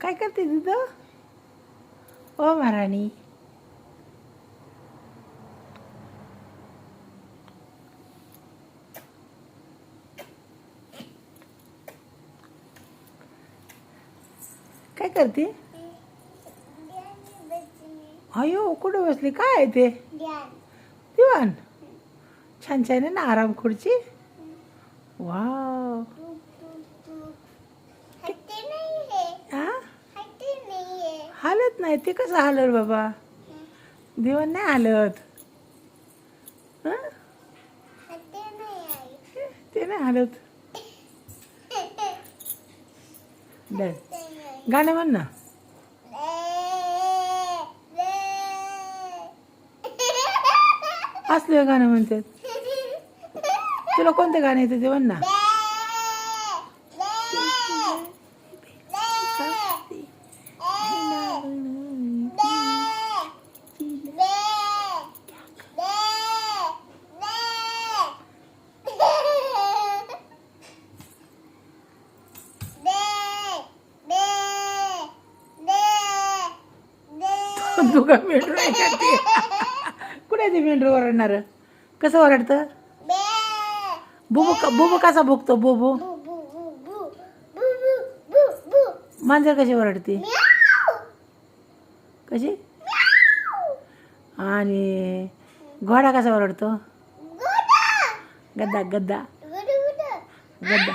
काय करते तिथं? ओ महाराणी, काय करते? अयो कुठं बसली? काय आहे ते? दिवाण. छान छान आहे ना आराम खुर्ची. वाव. हा? हालत नाही ते. कसं हालल बाबा? दिवाण नाही हालत. हं? ते नाही हालत. डन. गाणं म्हण ना. असले गाणं म्हणतात. तुला कोणते गाणं येते ते म्हण ना. तू का मेंढरू नाही करते? कुठे ते मेंढरू ओरडणार? कसं ओरडतं? बुबू बुबू कसा भुकतो? बुबू मांजर कशी ओरडते? कशी? आणि घोडा कसा ओरडतो? गद्दा गद्दा गद्दा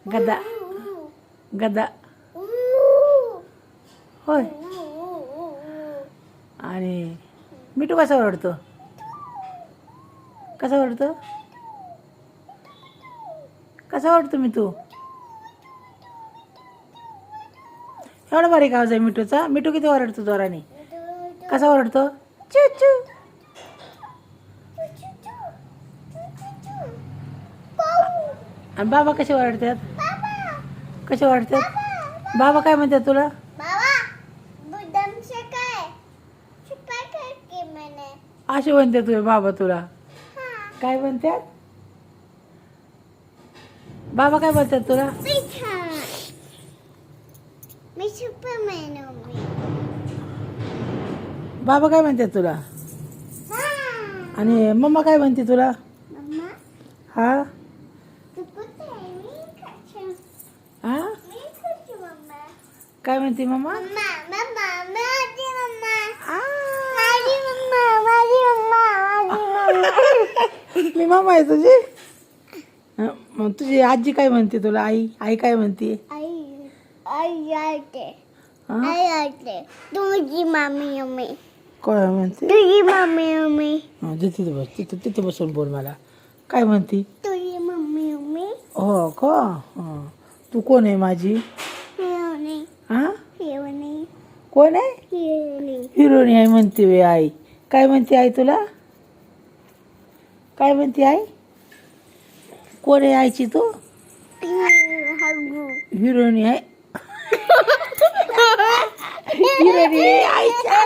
गद्दा गद्दा. होय. आणि मिठू कसा ओरडतो? कसा ओरडतो? कसा ओरडतो मिठू? एवढा बारीक आवाज आहे मिठूचा. मिठू किती ओरडतो जोराने? कसा ओरडतो? चू चू. आणि बाबा कसे ओरडतात? कसे ओरडतात? बाबा काय म्हणतात तुला? असे म्हणते तुझे बाबा तुला? काय म्हणतात बाबा? काय म्हणतात तुला? बाबा काय म्हणतात तुला? आणि मम्मा काय म्हणते तुला? हा हा काय म्हणते मम्मा? मी मम्मा आहे तुझी. मग तुझी आजी काय म्हणते तुला? आई आई काय म्हणते? तुझी मम्मी मम्मी काय म्हणते? तुझी मम्मी मम्मी तिथे बस. तिथे बसून बोल मला. काय म्हणते? तुझी मम्मी मम्मी. हो का? तू कोण आहे माझी? हिरोनी हा हिरोनी कोण आहे? हिरोनी हिरोनी आहे म्हणते वे आई. काय म्हणते आई तुला? काय म्हणते आई? कोण आहे आईची तू? हिरोनी आहे. हिरोनी आहे आईच्या.